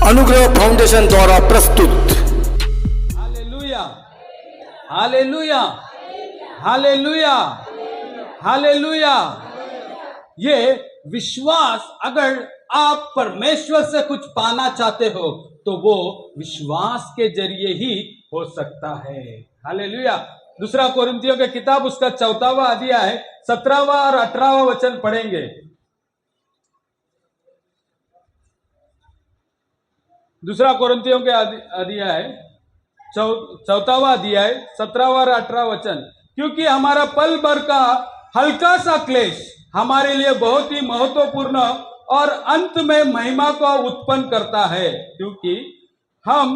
अनुग्रह फाउंडेशन द्वारा प्रस्तुत। Hallelujah, hallelujah, hallelujah, hallelujah. ये विश्वास, अगर आप परमेश्वर से कुछ पाना चाहते हो तो वो विश्वास के जरिए ही हो सकता है। हालेलुया। दूसरा कोरिन्थियों की किताब उसका 4वां अध्याय 17वां और 18वां वचन पढ़ेंगे। दूसरा कोरिन्थियों के अध्याय 4वां अध्याय 17वां और 18वां वचन। क्योंकि हमारा पल भर का हल्का सा क्लेश हमारे लिए बहुत ही महत्वपूर्ण और अंत में महिमा को उत्पन्न करता है। क्योंकि हम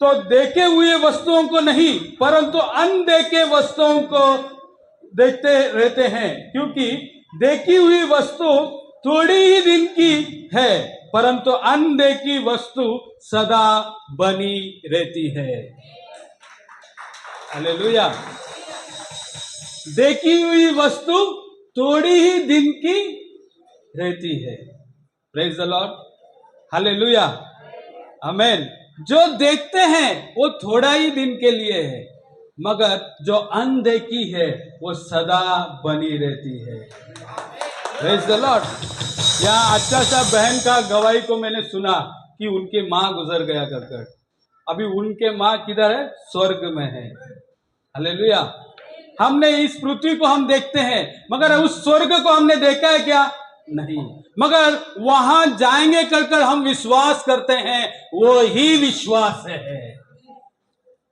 तो देखे हुए वस्तुओं को नहीं परंतु अनदेखे वस्तुओं को देखते रहते हैं। क्योंकि देखी हुई वस्तु थोड़ी ही दिन की है परंतु अनदेखी वस्तु सदा बनी रहती है। हालेलुया। देखी हुई वस्तु थोड़ी ही दिन की रहती है। Praise the Lord. हालेलुया, आमेन। जो देखते हैं वो थोड़ा ही दिन के लिए है मगर जो अनदेखी है वो सदा बनी रहती है। Praise the Lord. यहाँ अच्छा सा बहन का गवाही को मैंने सुना कि उनके माँ गुजर गया कर। अभी उनके माँ किधर है? स्वर्ग में है। हालेलुया। हमने इस पृथ्वी को हम देखते हैं मगर उस स्वर्ग को हमने देखा है क्या? नहीं। मगर वहां जाएंगे कर हम विश्वास करते हैं, वो ही विश्वास है।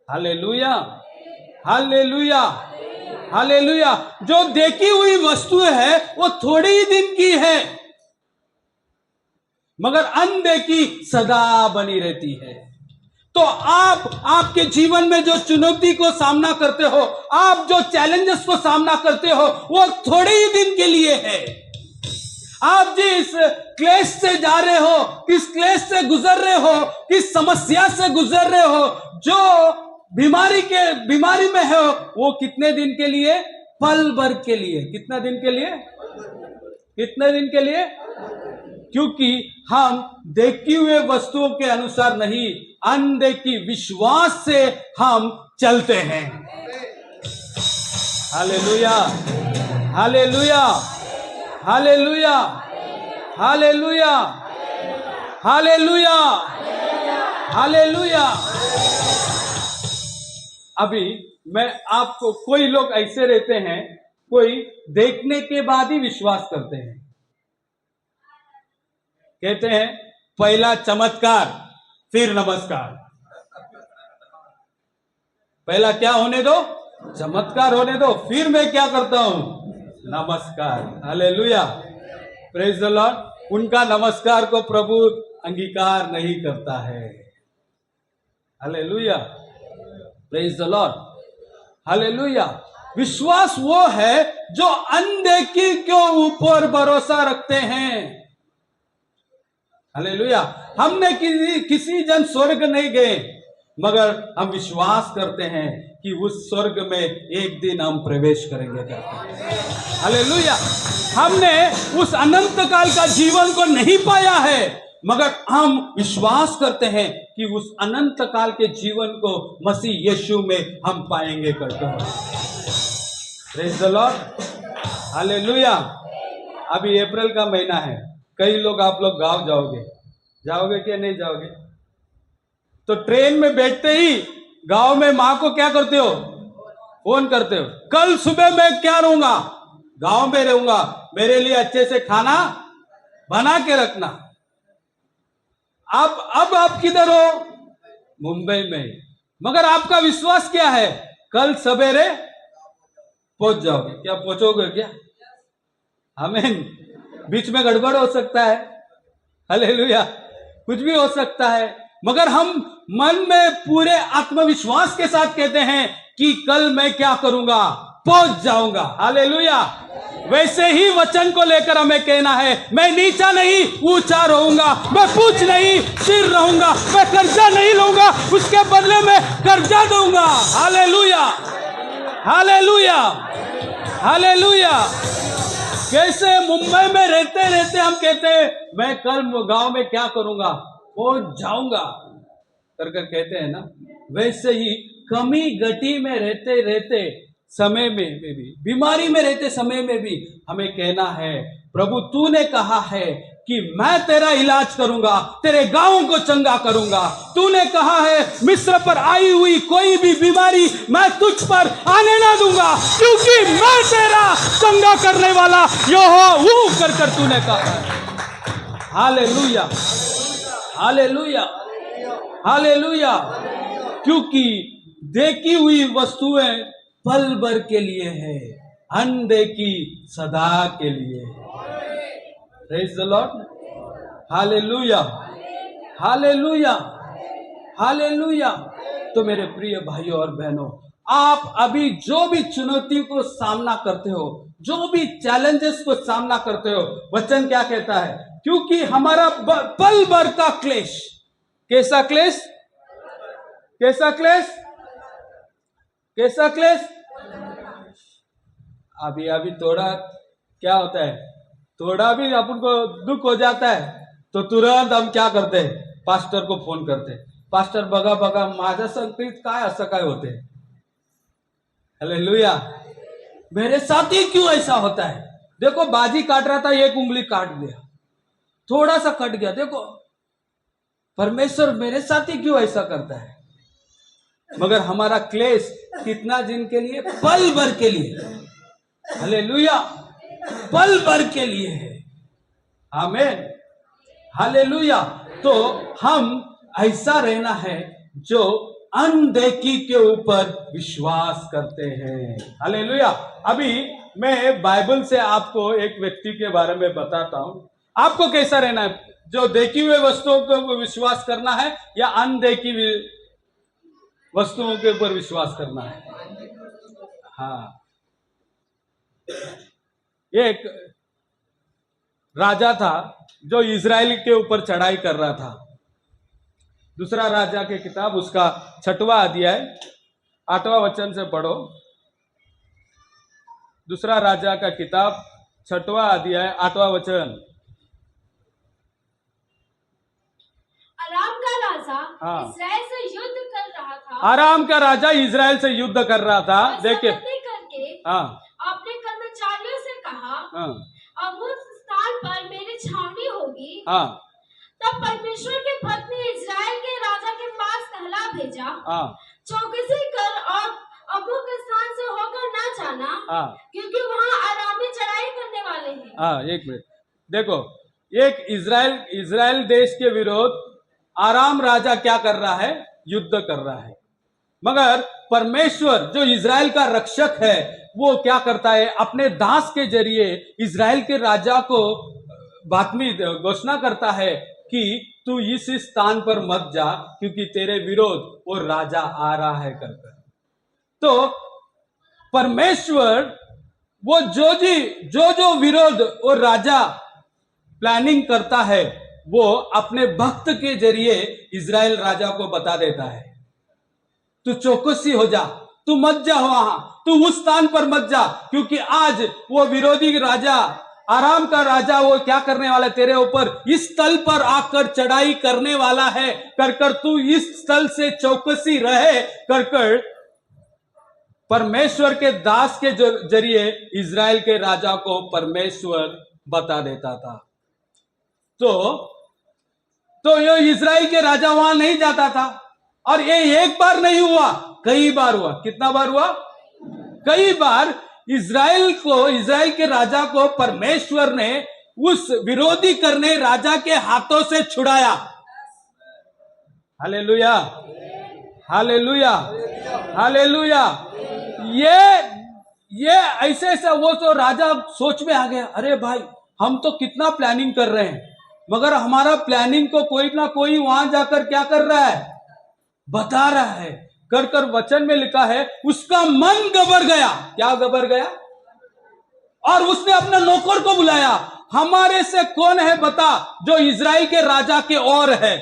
Hallelujah, hallelujah, hallelujah. जो देखी हुई वस्तु है वो थोड़ी ही दिन की है मगर अनदेखी सदा बनी रहती है। तो आपके जीवन में जो चुनौती को सामना करते हो, आप जो चैलेंजेस को सामना करते हो वो थोड़े ही दिन के लिए है। आप जिस क्लेश से जा रहे हो, किस क्लेश से गुजर रहे हो, किस समस्या से गुजर रहे हो, जो बीमारी में हो, वो कितने दिन के लिए? पल भर के लिए। कितना दिन के लिए? कितने दिन के लिए? क्योंकि हम देखी हुए वस्तुओं के अनुसार नहीं, अनदेखी विश्वास से हम चलते हैं। Hallelujah, hallelujah, hallelujah, hallelujah, hallelujah, hallelujah. अभी मैं आपको, कोई लोग ऐसे रहते हैं, कोई देखने के बाद ही विश्वास करते हैं। कहते हैं पहला चमत्कार फिर नमस्कार। पहला क्या होने दो? चमत्कार होने दो, फिर मैं क्या करता हूं? नमस्कार। Hallelujah, praise the Lord. उनका नमस्कार को प्रभु अंगीकार नहीं करता है। Hallelujah, praise the Lord. Hallelujah. विश्वास वो है जो अनदेखी के ऊपर भरोसा रखते हैं। हालेलुया। हमने किसी जन स्वर्ग नहीं गए मगर हम विश्वास करते हैं कि उस स्वर्ग में एक दिन हम प्रवेश करेंगे करके। हालेलुया। हमने उस अनंत काल का जीवन को नहीं पाया है मगर हम विश्वास करते हैं कि उस अनंत काल के जीवन को मसीह यीशु में हम पाएंगे करके। Praise the Lord. हालेलुया। अभी अप्रैल का महीना है, कई लोग आप लोग गांव जाओगे क्या? नहीं जाओगे? तो ट्रेन में बैठते ही गांव में माँ को क्या करते हो? फोन करते हो, कल सुबह मैं क्या रहूंगा, गांव में रहूंगा, मेरे लिए अच्छे से खाना बना के रखना। अब आप किधर हो? मुंबई में। मगर आपका विश्वास क्या है? कल सवेरे पहुंच जाओगे। क्या पहुंचोगे क्या? आमीन। बीच में गड़बड़ हो सकता है। हालेलुया, कुछ भी हो सकता है मगर हम मन में पूरे आत्मविश्वास के साथ कहते हैं कि कल मैं क्या करूंगा? पहुंच जाऊंगा। हालेलुया। वैसे ही वचन को लेकर हमें कहना है, मैं नीचा नहीं ऊंचा रहूंगा, मैं पूछ नहीं सिर रहूंगा, मैं कर्जा नहीं लूंगा, उसके बदले में कर्जा दूंगा। Hallelujah, hallelujah, hallelujah. कैसे मुंबई में रहते रहते हम कहते हैं मैं कल गांव में क्या करूंगा, पहुंच जाऊंगा कर कहते हैं ना, वैसे ही कमी गति में रहते रहते समय में भी, बीमारी में रहते समय में भी हमें कहना है प्रभु तूने कहा है कि मैं तेरा इलाज करूंगा, तेरे गांव को चंगा करूंगा। तूने कहा है मिस्र पर आई हुई कोई भी बीमारी मैं तुझ पर आने ना दूंगा, क्योंकि मैं तेरा चंगा करने वाला यहोवा हूं कर तूने कहा है। Hallelujah, hallelujah, hallelujah. क्योंकि देखी हुई वस्तुएं पल भर के लिए है, अनदेखी सदा के लिए है। Praise the Lord. Hallelujah, hallelujah, hallelujah. तो मेरे प्रिय भाइयों और बहनों, आप अभी जो भी चुनौती को सामना करते हो, जो भी चैलेंजेस को सामना करते हो, वचन क्या कहता है? क्योंकि हमारा पल भर का क्लेश, कैसा क्लेश, कैसा क्लेश, कैसा क्लेश? अभी थोड़ा क्या होता है, थोड़ा भी अपन को दुख हो जाता है तो तुरंत हम क्या करते हैं, पास्टर को फोन करते हैं, पास्टर बघा बघा माझ्या संगतीत काय असं काय होते। हालेलुया। मेरे साथ ही क्यों ऐसा होता है? देखो बाजी काट रहा था, एक उंगली काट दिया, थोड़ा सा कट गया, देखो परमेश्वर मेरे साथ ही क्यों ऐसा करता है? मगर हमारा क्लेश कितना दिन के लिए? पल भर के लिए। हालेलुया, पल भर के लिए है। आमीन, हालेलुया। तो हम ऐसा रहना है जो अनदेखी के ऊपर विश्वास करते हैं। हालेलुया। अभी मैं बाइबल से आपको एक व्यक्ति के बारे में बताता हूं। आपको कैसा रहना है? जो देखी हुए वस्तुओं को विश्वास करना है या अनदेखी वस्तुओं के ऊपर विश्वास करना है? हाँ, एक राजा था जो इजराइल के ऊपर चढ़ाई कर रहा था। दूसरा राजा के किताब उसका 6वां अध्याय 8वां वचन से पढ़ो। दूसरा राजा का किताब 6वां अध्याय 8वां वचन। अराम का राजा हाँ। इस्राएल से युद्ध कर रहा था। आराम का राजा इजराइल से युद्ध कर रहा था। देखिए, करके हाँ, अपने कर्मचारियों से कहा, हाँ, अब उस स्थान पर मेरी छावनी होगी। हाँ, तब परमेश्वर के भक्त ने इजराइल के राजा के पास कहला भेजा, हाँ, चौकसी कर और अमुक स्थान से होकर ना जाना, हाँ, क्योंकि वहाँ आरामी चढ़ाई करने वाले हैं। हाँ, एक मिनट देखो, एक इजराइल देश के विरोध आराम राजा क्या कर रहा है? युद्ध कर रहा है। मगर परमेश्वर जो इजराइल का रक्षक है वो क्या करता है? अपने दास के जरिए इजराइल के राजा को बातमी घोषणा करता है कि तू इस स्थान पर मत जा, क्योंकि तेरे विरोध वो राजा आ रहा है कर। तो परमेश्वर वो जो विरोध वो राजा प्लानिंग करता है वो अपने भक्त के जरिए इजराइल राजा को बता देता है। तू चौकसी हो जा, तू मत जा वहां, तू उस स्थान पर मत जा, क्योंकि आज वो विरोधी राजा आराम का राजा वो क्या करने वाला है? तेरे ऊपर इस स्थल पर आकर चढ़ाई करने वाला है कर तू इस स्थल से चौकसी रहे कर परमेश्वर के दास के जरिए इजराइल के राजा को परमेश्वर बता देता था। तो ये इजराइल के राजा वहां नहीं जाता था, और ये एक बार नहीं हुआ, कई बार हुआ। कितना बार हुआ? कई बार इजराइल के राजा को परमेश्वर ने उस विरोधी करने राजा के हाथों से छुड़ाया। Hallelujah, hallelujah, hallelujah. ये ऐसे वो तो राजा सोच में आ गया, अरे भाई हम तो कितना प्लानिंग कर रहे हैं, मगर हमारा प्लानिंग को कोई ना कोई वहां जाकर क्या कर रहा है? बता रहा है कर वचन में लिखा है उसका मन गबड़ गया। क्या गबड़ गया? और उसने अपने नौकर को बुलाया, हमारे से कौन है बता जो इजराइल के राजा के और है।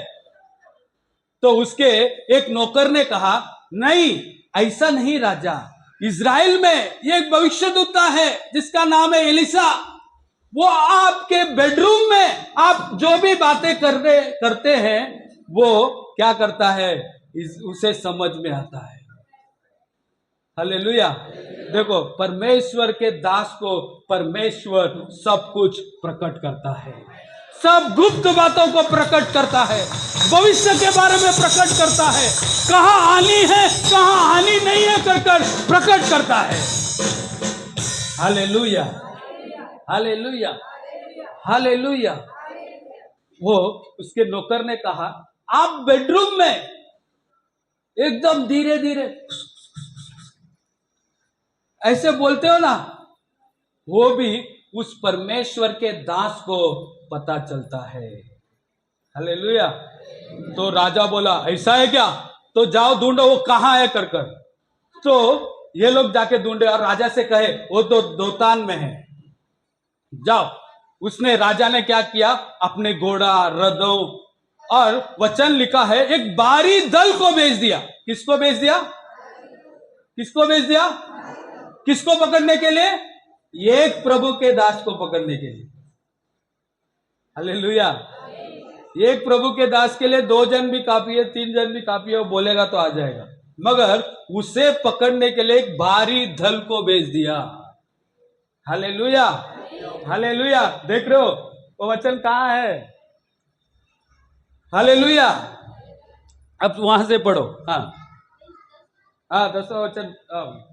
तो उसके एक नौकर ने कहा, नहीं ऐसा नहीं राजा, इजराइल में एक भविष्यद्वक्ता है जिसका नाम है एलिसा, वो आपके बेडरूम में आप जो भी बातें करते हैं वो क्या करता है, उसे समझ में आता है। हालेलुया। देखो, परमेश्वर के दास को परमेश्वर सब कुछ प्रकट करता है, सब गुप्त बातों को प्रकट करता है, भविष्य के बारे में प्रकट करता है, कहां हानि है कहां हानि नहीं है कर प्रकट करता है। Hallelujah, hallelujah, hallelujah. वो उसके नौकर ने कहा, आप बेडरूम में एकदम धीरे धीरे ऐसे बोलते हो ना, वो भी उस परमेश्वर के दास को पता चलता है। हालेलुया। तो राजा बोला, ऐसा है क्या, तो जाओ ढूंढो वो कहां है कर। तो ये लोग जाके ढूंढे और राजा से कहे वो तो दोतान में है, जाओ। उसने, राजा ने क्या किया, अपने घोड़ा रथों और वचन लिखा है एक भारी दल को भेज दिया। किसको भेज दिया, किसको भेज दिया, किसको पकड़ने के लिए, एक प्रभु के दास को पकड़ने के लिए। हालेलुया। एक प्रभु के दास के लिए 2 जन भी काफी है, 3 जन भी काफी है, वो बोलेगा तो आ जाएगा, मगर उसे पकड़ने के लिए एक भारी दल को भेज दिया। Hallelujah, hallelujah. देख रहे हो वो वचन कहां है। हालेलुया। अब वहां से पढ़ो। हाँ, 10वां वचन।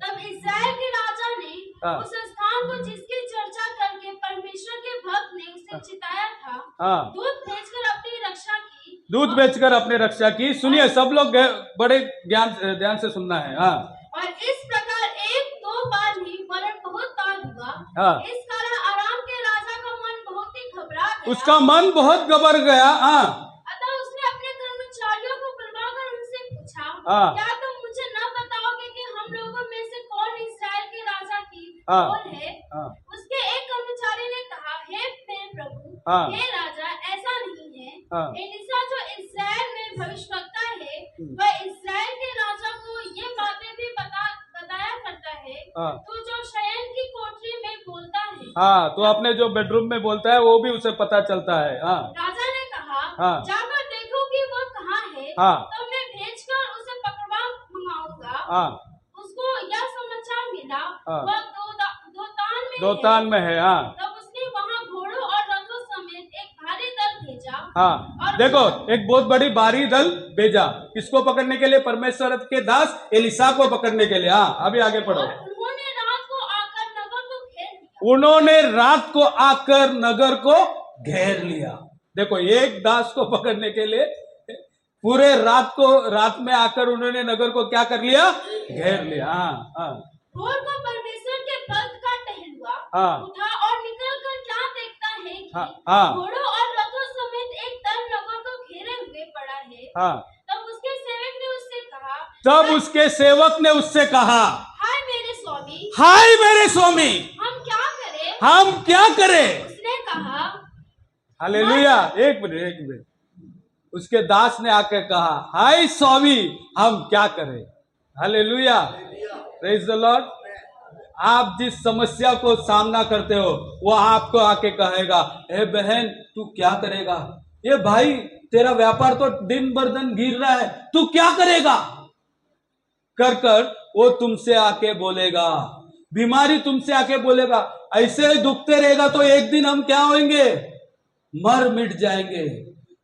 तब इस्राएल के राजा ने हाँ। उस स्थान को जिसकी चर्चा करके परमेश्वर के भक्त ने उसे चिताया था, हाँ। दूत भेजकर अपनी रक्षा की। दूध बेचकर अपने रक्षा की। सुनिए सब लोग, बड़े ध्यान से सुनना है। हाँ। और इस प्रकार 1-2 बार नहीं वरन बहुत बार हुआ। हाँ। इस कारण आराम के राजा का मन बहुत ही घबरा गया। उसका मन बहुत घबर गया। हाँ। अतः उसने अपने कर्मचारियों को बुलवाकर उनसे पूछा, हाँ। क्या तुम मुझे न बताओगे कि हम लोगों में से कौन इस्राएल के राजा की हाँ। ओर है? हाँ। उसके एक कर्मचारी ने कहा, हे मेरे प्रभु, हाँ। हे राजा, ऐसा नहीं है। हाँ। एलीशा जो इस्राएल में भविष्यवक्ता है, वह इस्राएल के राजा को ये बातें भी बताया करता है। हाँ। तू जो शयन की कोठरी में बोलता है। हाँ, तो अपने जो बेडरूम में बोलता है वो भी उसे पता चलता है। हाँ। राजा ने कहा, हाँ। जाकर देखो कि वह कहाँ है। हाँ। तो मैं भेजकर उसे पकड़वा मंगाऊंगा। हाँ। उसको यह समाचार मिला, हाँ। वह दोतान में है। हाँ। तब उसने वहाँ घोड़ों और रथों समेत एक भारी दल भेजा। हाँ, देखो एक बहुत बड़ी भारी दल भेजा, किसको पकड़ने के लिए, परमेश्वर के दास एलीशा को पकड़ने के लिए। हाँ, अभी आगे पढ़ो। और उन्होंने रात को आकर नगर को घेर लिया। उन्होंने रात को आकर नगर को घेर लिया। देखो, एक दास को पकड़ने के लिए पूरे रात में आकर उन्होंने नगर को क्या कर लिया, घेर लिया। हाँ। हाँ। भोर को परमेश्वर के भक्त का टहलुआ हाँ। उठा और निकल कर क्या देखता है कि हाँ। घोड़ों और रथों समेत एक दल नगर को घेरे हुए पड़ा है। हाँ। तब उसके सेवक ने उससे कहा, हाय मेरे स्वामी, हाय मेरे स्वामी, हम क्या करें? हम क्या करें। उसने कहा, हालेलुया। एक मिनट। उसके दास ने आकर कहा, हाय स्वामी, हम क्या करें। Hallelujah, praise the Lord. आप जिस समस्या को सामना करते हो वो आपको आके कहेगा, ए बहन तू क्या करेगा, ये भाई तेरा व्यापार तो दिन बर दिन गिर रहा है, तू क्या करेगा कर वो तुमसे आके बोलेगा, बीमारी तुमसे आके बोलेगा। ऐसे ही दुखते रहेगा तो एक दिन हम क्या होंगे, मर मिट जाएंगे।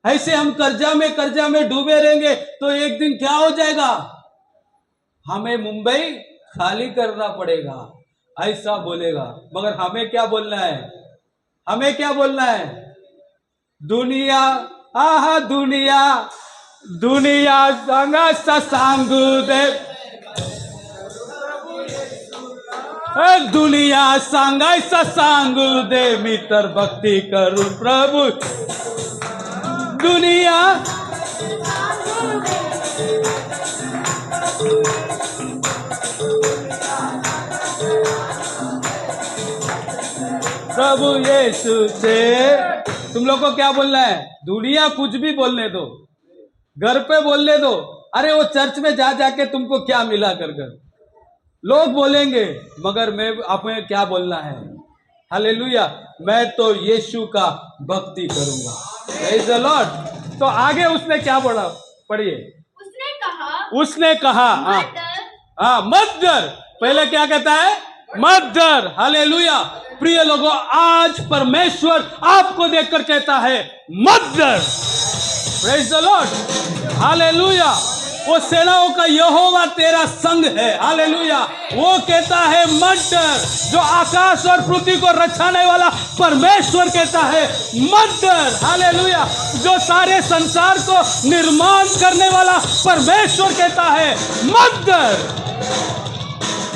ऐसे हम कर्जा में डूबे रहेंगे तो एक दिन क्या हो जाएगा, हमें मुंबई खाली करना पड़ेगा, ऐसा बोलेगा। मगर हमें क्या बोलना है, हमें क्या बोलना है, दुनिया आहा दुनिया दुनिया संगा सांगू दे, दुनिया सांगाय सांगू दे, मित्र भक्ति करू प्रभु दुनिया। प्रभु यीशु से तुम लोग को क्या बोलना है, दुनिया कुछ भी बोलने दो, घर पे बोलने दो, अरे वो चर्च में जाके तुमको क्या मिला कर लोग बोलेंगे, मगर मैं अपने क्या बोलना है, हालेलुया, मैं तो यीशु का भक्ति करूंगा। Praise the Lord. तो आगे उसने क्या बोला, पढ़िए। उसने कहा हाँ, मत डर। पहले क्या कहता है, मत डर। हालेलुया। प्रिय लोगों, आज परमेश्वर आपको देखकर कहता है मत डर। Praise the Lord. हालेलुया। वो सेनाओं का यहोवा तेरा संग है। हालेलुया। वो कहता है मत डर। जो आकाश और पृथ्वी को रचाने वाला परमेश्वर कहता है मत डर। हालेलुया। जो सारे संसार को निर्माण करने वाला परमेश्वर कहता है मत डर।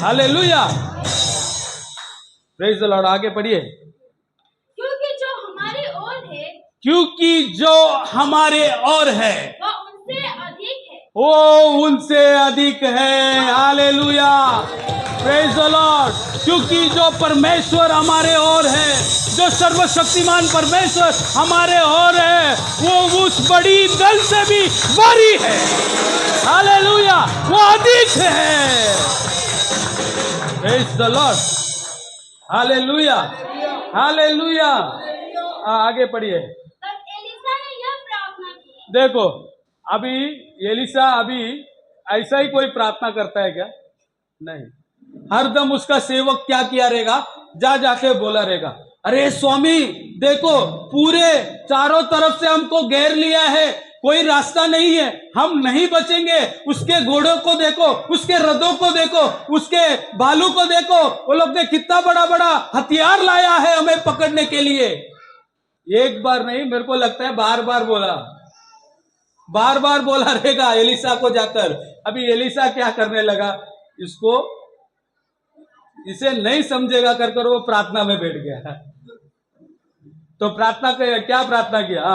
हालेलुया। Praise the Lord. आगे पढ़िए। क्योंकि जो हमारी ओर है, क्योंकि जो हमारे और है वह उनसे अधिक है। वो उनसे अधिक है। हालेलुया। Praise the Lord. क्योंकि जो परमेश्वर हमारे और है, जो सर्वशक्तिमान परमेश्वर हमारे और है, वो उस बड़ी दल से भी बड़ी है। हालेलुया। वो अधिक है। Praise the Lord. Hallelujah. Hallelujah. आगे पढ़िए। तब एलीशा ने यह प्रार्थना की। देखो, अभी एलीशा अभी ऐसा ही कोई प्रार्थना करता है क्या? नहीं। हरदम उसका सेवक क्या किया रहेगा, जाके बोला रहेगा, अरे स्वामी देखो, पूरे चारों तरफ से हमको घेर लिया है, कोई रास्ता नहीं है, हम नहीं बचेंगे। उसके घोड़ों को देखो, उसके रथों को देखो, उसके भालू को देखो, वो लोग ने कितना बड़ा बड़ा हथियार लाया है हमें पकड़ने के लिए। एक बार नहीं, मेरे को लगता है बार बार बोला रहेगा एलीशा को जाकर। अभी एलीशा क्या करने लगा, इसे नहीं समझेगा कर वो प्रार्थना में बैठ गया। तो प्रार्थना क्या प्रार्थना किया?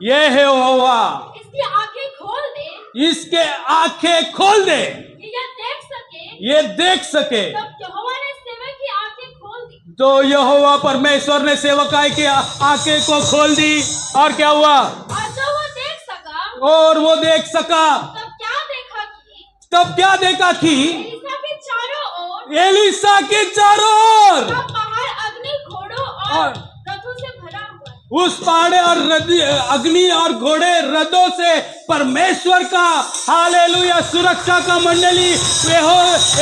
ये है यहोवा, इसकी आंखें खोल दे, इसके आंखें खोल दे, ये देख सके। तब यहोवा ने सेवक की आंखें खोल दी। तो यहोवा परमेश्वर ने सेवकाई की आंखें को खोल दी, और क्या हुआ? और जब वो देख सका, और वो देख सका, तब क्या देखा कि एलीशा के चारों ओर पहाड़ अग्नि, घोड़ों और रथों से भरा हुआ। उस पहाड़ और अग्नि और घोड़े रथों से परमेश्वर का हालेलुया सुरक्षा का मंडली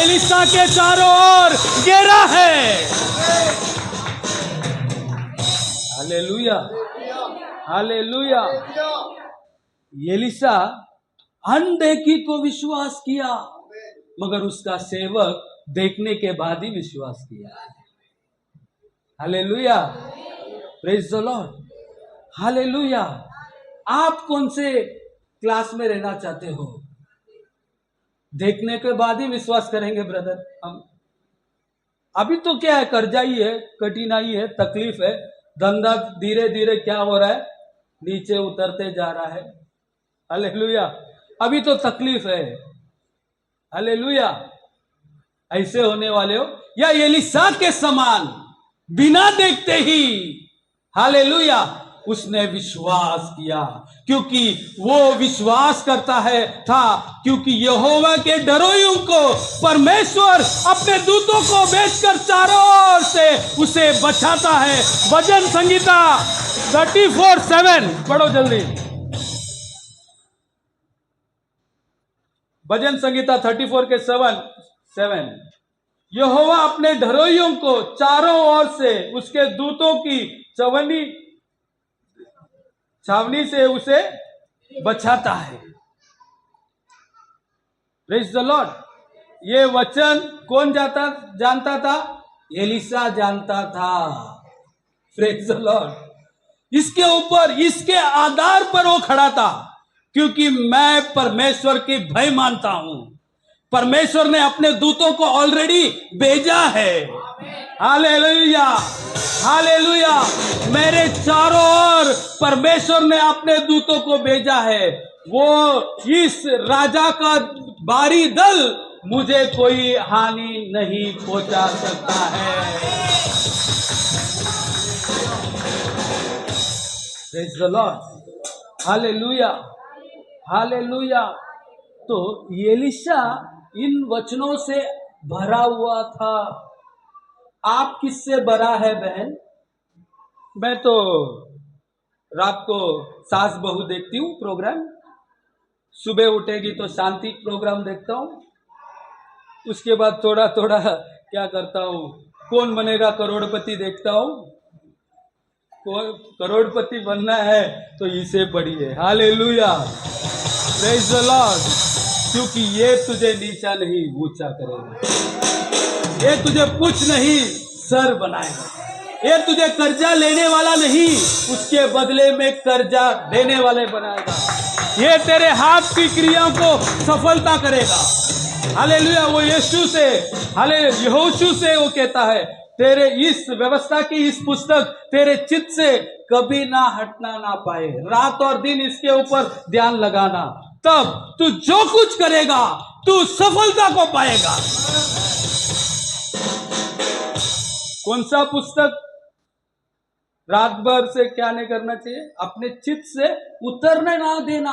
एलीशा के चारों ओर घेरा है। हालेलुया। हालेलुया। एलीशा अनदेखी को विश्वास किया, मगर उसका सेवक देखने के बाद ही विश्वास किया। Hallelujah. Praise the Lord. Hallelujah. आप कौन से क्लास में रहना चाहते हो? देखने के बाद ही विश्वास करेंगे ब्रदर हम। अभी तो क्या है, कर्जा ही है, कठिनाई है, तकलीफ है, धंधा धीरे धीरे क्या हो रहा है, नीचे उतरते जा रहा है। हालेलुया। अभी तो तकलीफ है। हालेलुया। ऐसे होने वाले हो या एलीशा के समान बिना देखते ही हालेलुया उसने विश्वास किया, क्योंकि वो विश्वास करता था क्योंकि यहोवा के डरोइयों को परमेश्वर अपने दूतों को भेजकर चारों ओर से उसे बचाता है। भजन संगीता 34:7 पढ़ो जल्दी। भजन संगीता 34 के 7। यहोवा अपने डरोइयों को चारों ओर से उसके दूतों की छावनी से उसे बचाता है। Praise the Lord. ये वचन कौन जानता था? एलीशा जानता था। Praise the Lord. इसके ऊपर, इसके आधार पर वो खड़ा था, क्योंकि मैं परमेश्वर की भय मानता हूं। परमेश्वर ने अपने दूतों को ऑलरेडी भेजा है। हालेलुया। हालेलुया। मेरे चारों ओर परमेश्वर ने अपने दूतों को भेजा है। वो इस राजा का भारी दल मुझे कोई हानि नहीं पहुंचा सकता है। Praise the Lord. Hallelujah. Hallelujah. तो एलीशा इन वचनों से भरा हुआ था। आप किससे बड़ा है बहन? मैं तो रात को सास बहू देखती हूँ प्रोग्राम, सुबह उठेगी तो शांति प्रोग्राम देखता हूँ, उसके बाद थोड़ा थोड़ा क्या करता हूँ, कौन बनेगा करोड़पति देखता हूँ। कौन करोड़पति बनना है तो इसे पढ़िए, हालेलुया, प्रेज द लॉर्ड, क्योंकि ये तुझे नीचा नहीं ऊंचा करेगा, ये तुझे कुछ नहीं सर बनाएगा, ये तुझे कर्जा लेने वाला नहीं उसके बदले में कर्जा देने वाले बनाएगा, ये तेरे हाथ की क्रियाओं को सफलता करेगा, हालेलुया। वो यीशु से, हाले यहोशू से वो कहता है, तेरे इस व्यवस्था की इस पुस्तक तेरे चित्त से कभी ना हटना ना पाए, रात और दिन इसके ऊपर ध्यान लगाना, तब तू जो कुछ करेगा तू सफलता को पाएगा। कौन सा पुस्तक? रात भर से क्या नहीं करना चाहिए, अपने चित्त से उतरने ना देना।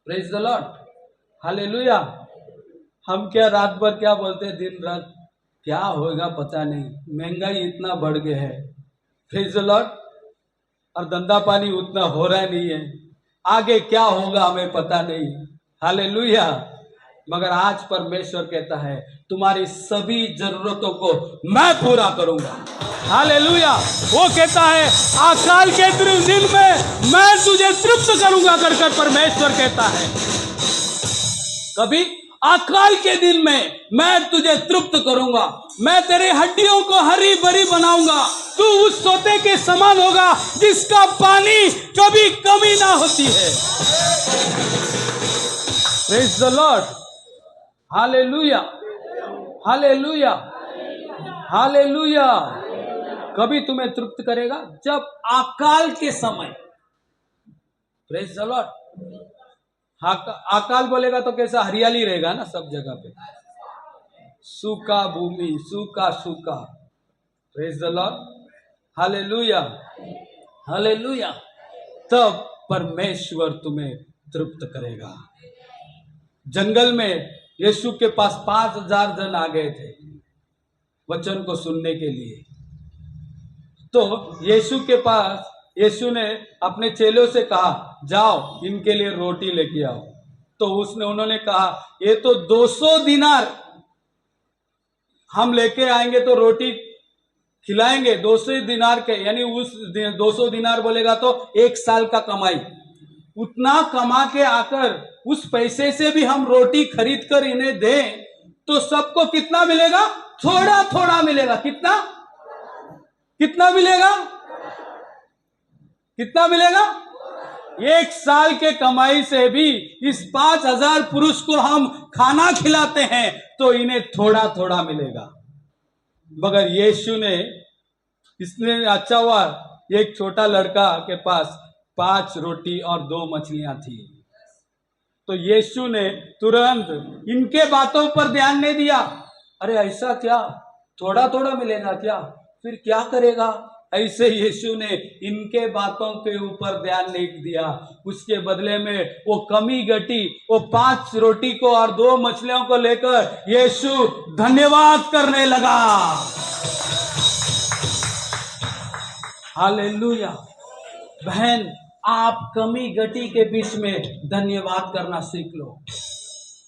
Praise the Lord, hallelujah. हम क्या रात भर क्या बोलते हैं, दिन रात क्या होगा पता नहीं, महंगाई इतना बढ़ गया है, प्रेज द लॉर्ड, और धंधा पानी उतना हो रहा नहीं है, आगे क्या होगा हमें पता नहीं, हालेलुया। मगर आज परमेश्वर कहता है तुम्हारी सभी जरूरतों को मैं पूरा करूंगा, हालेलुया। वो कहता है अकाल के दिन में मैं तुझे तृप्त करूंगा कर परमेश्वर कहता है, कभी अकाल के दिन में मैं तुझे तृप्त करूंगा, मैं तेरे हड्डियों को हरी भरी बनाऊंगा, तू उस सोते के समान होगा जिसका पानी कभी कमी ना होती है। Praise the Lord, hallelujah, hallelujah, hallelujah. कभी तुम्हें तृप्त करेगा जब अकाल के समय, प्रेज द लॉर्ड। अकाल बोलेगा तो कैसा हरियाली रहेगा ना सब जगह पे, सूखा भूमि, सूखा सूखा, praise the Lord, hallelujah, hallelujah. तब परमेश्वर तुम्हें तृप्त करेगा। जंगल में यीशु के पास 5000 जन आ गए थे वचन को सुनने के लिए, तो यीशु के पास यीशु ने अपने चेलों से कहा जाओ इनके लिए रोटी लेके आओ, तो उन्होंने कहा ये तो 200 दिनार हम लेके आएंगे तो रोटी खिलाएंगे, 200 दिनार के, यानी उस 200 दिनार बोलेगा तो 1 साल का कमाई, उतना कमा के आकर उस पैसे से भी हम रोटी खरीद कर इन्हें दें तो सबको कितना मिलेगा? थोड़ा थोड़ा मिलेगा। कितना कितना मिलेगा? कितना मिलेगा? 1 साल के कमाई से भी इस 5000 पुरुष को हम खाना खिलाते हैं तो इन्हें थोड़ा थोड़ा मिलेगा। मगर यीशु ने, इसने अच्छा हुआ एक छोटा लड़का के पास 5 रोटी और 2 मछलियां थी, तो यीशु ने तुरंत इनके बातों पर ध्यान नहीं दिया, अरे ऐसा क्या, थोड़ा थोड़ा मिलेगा क्या, फिर क्या करेगा, ऐसे यीशु ने इनके बातों के ऊपर ध्यान नहीं दिया, उसके बदले में वो कमी घटी, वो 5 रोटी को और 2 मछलियों को लेकर यीशु धन्यवाद करने लगा। हालेलुया। बहन, आप कमी घटी के बीच में धन्यवाद करना सीख लो।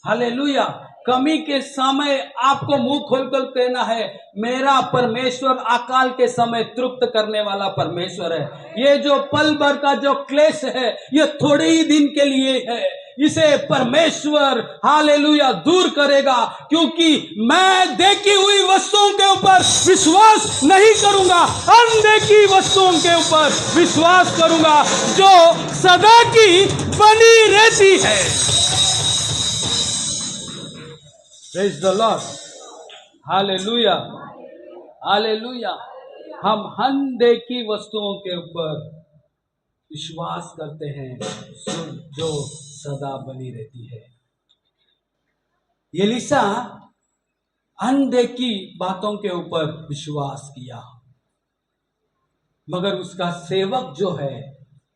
हालेलुया। कमी के समय आपको मुंह खोलकर कहना है मेरा परमेश्वर अकाल के समय तृप्त करने वाला परमेश्वर है। ये जो पल भर का जो क्लेश है ये थोड़े ही दिन के लिए है, इसे परमेश्वर हालेलुया दूर करेगा, क्योंकि मैं देखी हुई वस्तुओं के ऊपर विश्वास नहीं करूंगा, अनदेखी वस्तुओं के ऊपर विश्वास करूंगा जो सदा की बनी रहती है। Praise the Lord, hallelujah, hallelujah. हम अनदेखी वस्तुओं के ऊपर विश्वास करते हैं जो सदा बनी रहती है। एलीशा अनदेखी बातों के ऊपर विश्वास किया, मगर उसका सेवक जो है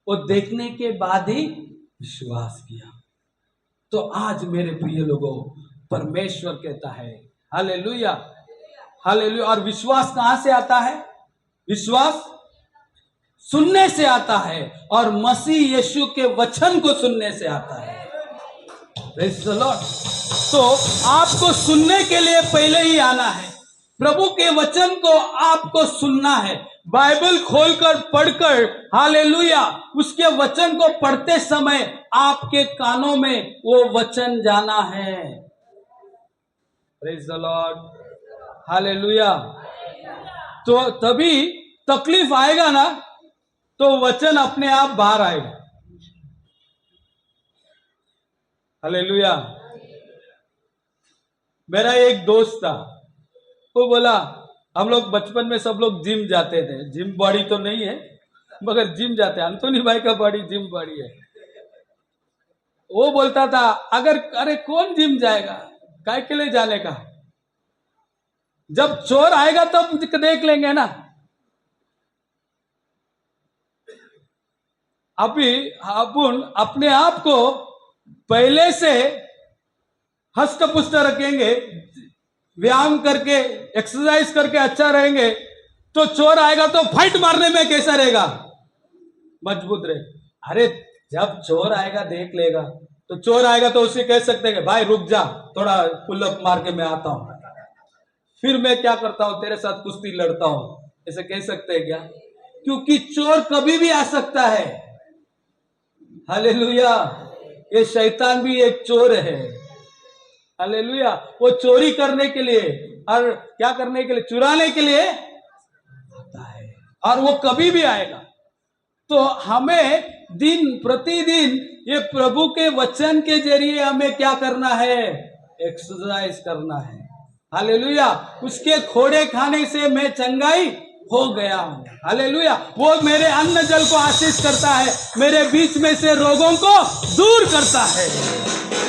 वो देखने के बाद ही विश्वास किया। तो आज मेरे प्रिय लोगों, परमेश्वर कहता है हालेलुया, हालेलुया। और विश्वास कहां से आता है? विश्वास सुनने से आता है और मसीह यीशु के वचन को सुनने से आता है। Praise the Lord। तो आपको सुनने के लिए पहले ही आना है। प्रभु के वचन को आपको सुनना है, बाइबल खोलकर पढ़कर, हालेलुया, उसके वचन को पढ़ते समय आपके कानों में वो वचन जाना है। Praise the Lord, hallelujah. तो तभी तकलीफ आएगा ना, तो वचन अपने आप बाहर आएगा। हालेलुया। मेरा एक दोस्त था, वो बोला, हम लोग बचपन में सब लोग जिम जाते थे। जिम बॉडी तो नहीं है, मगर जिम जाते हैं। अंतोनी भाई का बॉडी जिम बॉडी है। वो बोलता था, अरे कौन जिम जाएगा, काय के लिए जाने का, जब चोर आएगा तब देख लेंगे ना। अभी अपन अपने आप को पहले से हष्ट पुष्ट रखेंगे, व्यायाम करके, एक्सरसाइज करके अच्छा रहेंगे, तो चोर आएगा तो फाइट मारने में कैसा रहेगा, मजबूत रहे। अरे जब चोर आएगा देख लेगा, तो चोर आएगा तो उसे कह सकते हैं, भाई रुक जा, थोड़ा पुलअप मार के मैं आता हूं, फिर मैं क्या करता हूं, तेरे साथ कुश्ती लड़ता हूं, ऐसे कह सकते हैं क्या? क्योंकि चोर कभी भी आ सकता है। हालेलुया। ये शैतान भी एक चोर है। हालेलुया। वो चोरी करने के लिए और क्या करने के लिए, चुराने के लिए आता है, और वो कभी भी आएगा। तो हमें दिन प्रतिदिन ये प्रभु के वचन के जरिए हमें क्या करना है, एक्सरसाइज करना है। हालेलुया। उसके खोड़े खाने से मैं चंगाई हो गया हूं। हालेलुया। वो मेरे अन्न जल को आशीष करता है, मेरे बीच में से रोगों को दूर करता है।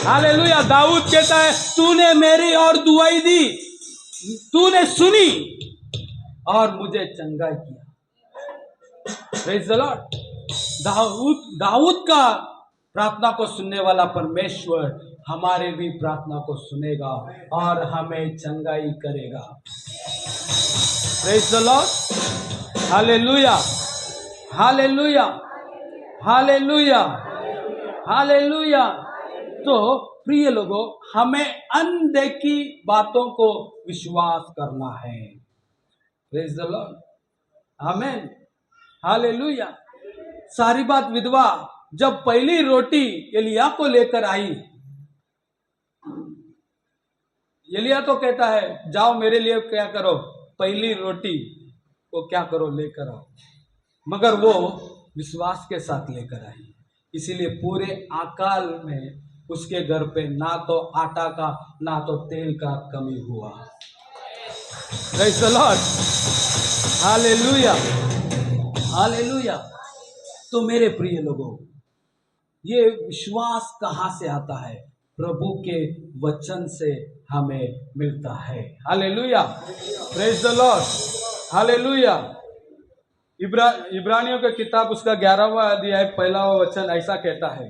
हालेलुया। दाऊद कहता है, तूने मेरी और दुआई दी, तूने सुनी और मुझे चंगा किया। Praise the Lord. दाऊद का प्रार्थना को सुनने वाला परमेश्वर हमारे भी प्रार्थना को सुनेगा और हमें चंगाई करेगा। Praise the Lord. Hallelujah, hallelujah, hallelujah, hallelujah. तो प्रिय लोगों, हमें अनदेखी बातों को विश्वास करना है। Praise the Lord, amen, hallelujah. सारी बात विधवा जब पहली रोटी एलिया को लेकर आई, एलिया तो कहता है, जाओ मेरे लिए क्या करो, पहली रोटी को क्या करो, लेकर आओ। मगर वो विश्वास के साथ लेकर आई, इसीलिए पूरे अकाल में उसके घर पे ना तो आटा का ना तो तेल का कमी हुआ। Praise the Lord, hallelujah, hallelujah. तो मेरे प्रिय लोगों, ये विश्वास कहां से आता है? प्रभु के वचन से हमें मिलता है। Hallelujah, praise the Lord, hallelujah. इब्रानियों की किताब उसका 11वां अध्याय 1 वचन ऐसा कहता है,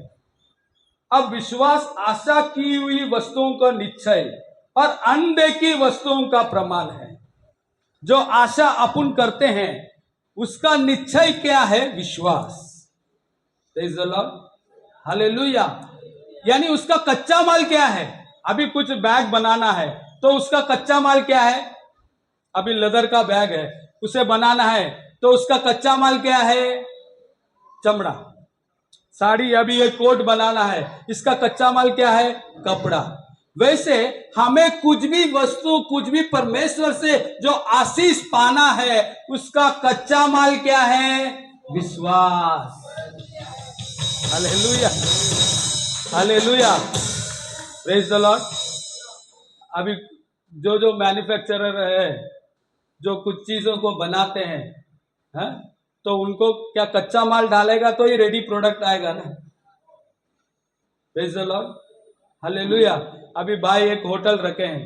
अब विश्वास आशा की हुई वस्तुओं का निश्चय और अनदेखी वस्तुओं का प्रमाण है। जो आशा अपन करते हैं उसका निश्चय क्या है? विश्वास। Praise the Lord, hallelujah. यानी उसका कच्चा माल क्या है? अभी कुछ बैग बनाना है तो उसका कच्चा माल क्या है? अभी लेदर का बैग है, उसे बनाना है तो उसका कच्चा माल क्या है? चमड़ा। साड़ी, अभी एक कोट बनाना है, इसका कच्चा माल क्या है? कपड़ा। वैसे हमें कुछ भी वस्तु, कुछ भी परमेश्वर से जो आशीष पाना है, उसका कच्चा माल क्या है? विश्वास। Hallelujah, hallelujah, praise the Lord. अभी जो मैन्युफैक्चरर है, जो कुछ चीजों को बनाते हैं, तो उनको क्या कच्चा माल डालेगा तो ही रेडी प्रोडक्ट आएगा ना। Praise the Lord, hallelujah. अभी भाई एक होटल रखे हैं,